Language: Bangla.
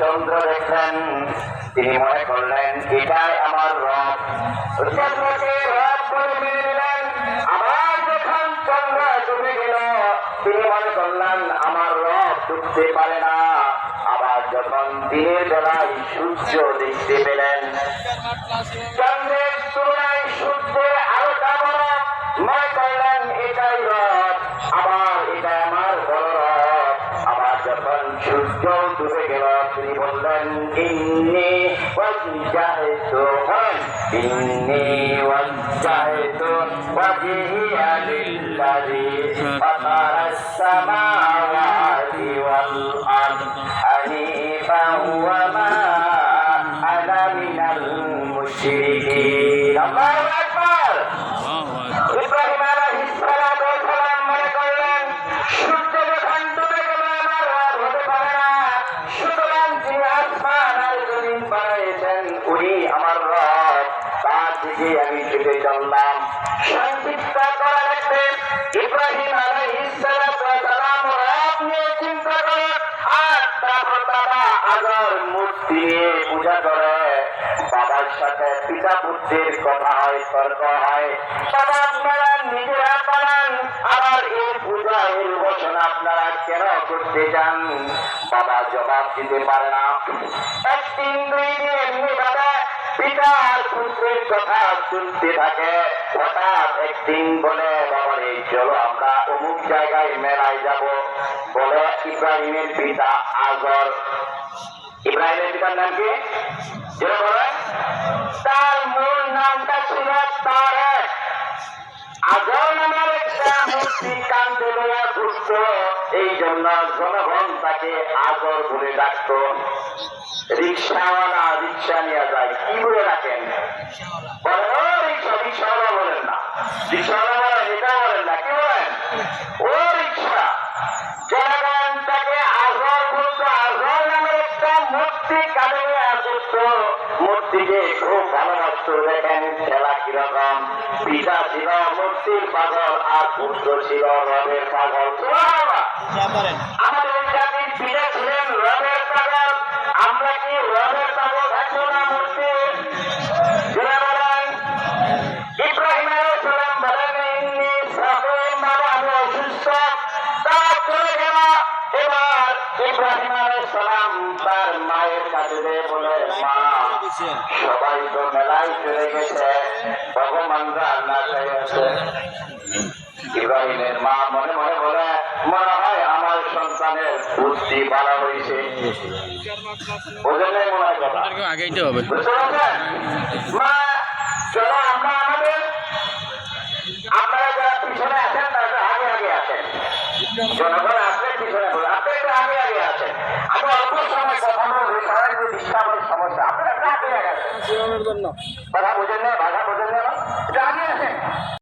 চন্দ্র দেখলেন, তিনি মনে করলেন এটাই আমার রব। চন্দ্রকে রব বলে মেনে নিলেন। আবার যখন চন্দ্র ডুবে গেল, তিনি মনে করলেন আমার রব ডুবতে পারে না। আবার যখন দিনের বেলায় সূর্য দেখতে পেলেন, চন্দ্রের তুলনায় সূর্যের আলোটা বড়, মনে করলেন এটাই রব, আবার এটা আমার বড় রব। আবার যখন সূর্য ডুবে গেল, তিনি বললেন ইন্নী ওয়াজজাহতু ওয়াজহিয়া লিল্লাযী ফাতারাস সামাওয়াতি ওয়াল আরদ হানিফান ওয়া মা আনা মিনাল মুশরিকিন। আল্লাহু আকবার। ইব্রাহিম আলাইহিস সালাম মনে করলেন সূর্য যখন ডুবে গেল আমার রব হতে পারে না, সুতরাং যিনি আসমান আর জমিন বানিয়েছেন উনি আমার রব, তার দিকে আমি ছুটে চললাম। সংক্ষিপ্ত করা লাগবে, ইব্রাহিম আলাইহিস সালাম রব নিয়ে চিন্তা করে আর তারপর বাবা আগর মূর্তি নিয়ে পূজা করে। বাবার সাথে পিতা পুত্রের কথা হয়, তর্ক হয়। বাবা আপনারা নিজেরা বানান, আবার এই পূজা এর উপাসনা আপনারা কেন করতে চান? বাবা জবাব দিতে পারে না। একদিন দুই দিন এমনি বাবা পিতা আর পুত্রের কথা শুনতে থাকে। হঠাৎ একদিন বলে বাবারে চলো আমরা অমুক জায়গায় মেলায় যাব। বলে ইব্রাহিমের পিতা আজর। ইব্রাহিমের পিতার নাম কি? যেটা বলে তার মূল নামটা ছিল তারেক। আজর নামের একটা মূর্তি কান্দে লইয়া ঘুরত, এই জন্য জনগণ তাকে আজর বলে ডাকত। রিক্সাওয়ালা রিক্সা নিয়ে যায়, কি বলে ডাকেন? বলে ও রিক্সা। রিক্সাওয়ালা বলেন না, রিক্সাওয়ালা বলেন, এটা বলেন না, কি বলেন? ও রিক্সা। জনগণ তাকে আজর বলত। আজর নামের একটা মূর্তি কাঁদে নিয়ে আসত, মূর্তিকে খুব ভালোবাসত। দেখেন খেলা কিরকম, পিতা ছিল মূর্তির পাগল আর পুত্র ছিল রবের পাগল। আমাদের জাতির পিতা ছিলেন রবের পাগল, আমরা কি রবের পাগল থাকবো না মূর্তির? বলেন ইব্রাহিম আলাইহিস সালাম বলেন ইন্নী সাকিম, বাবা আমি অসুস্থ। তার চলে গেল। এবার ইব্রাহিম আলাইহিস সালাম তার মায়ের কাছে বলে মা সবাই তো মেলায় চলে গেছে, ভগবানরা না চাইছে। ইব্রাহিমের মা মনে মনে বলে মনে হয় আমার সন্তানের বুদ্ধি ভালো হয়েছে। বুঝলেন মনে হয় কথা? আগেইতে হবে। মা চলো আমরা আমাদের, আপনারা যারা পিছনে আছেন তারা আগে আগে আছেন, জনগণ আসলে পিছনে বলে আপনি একটু আগে আগে আছেন। আমি অল্প সময় কথা বলবো, সবাই যে বিশ্রামের সমস্যা, আপনারা একটু আগে আগে আছেন। কথা বোঝেন না, ভাষা বোঝেন না, একটু আগে আছেন।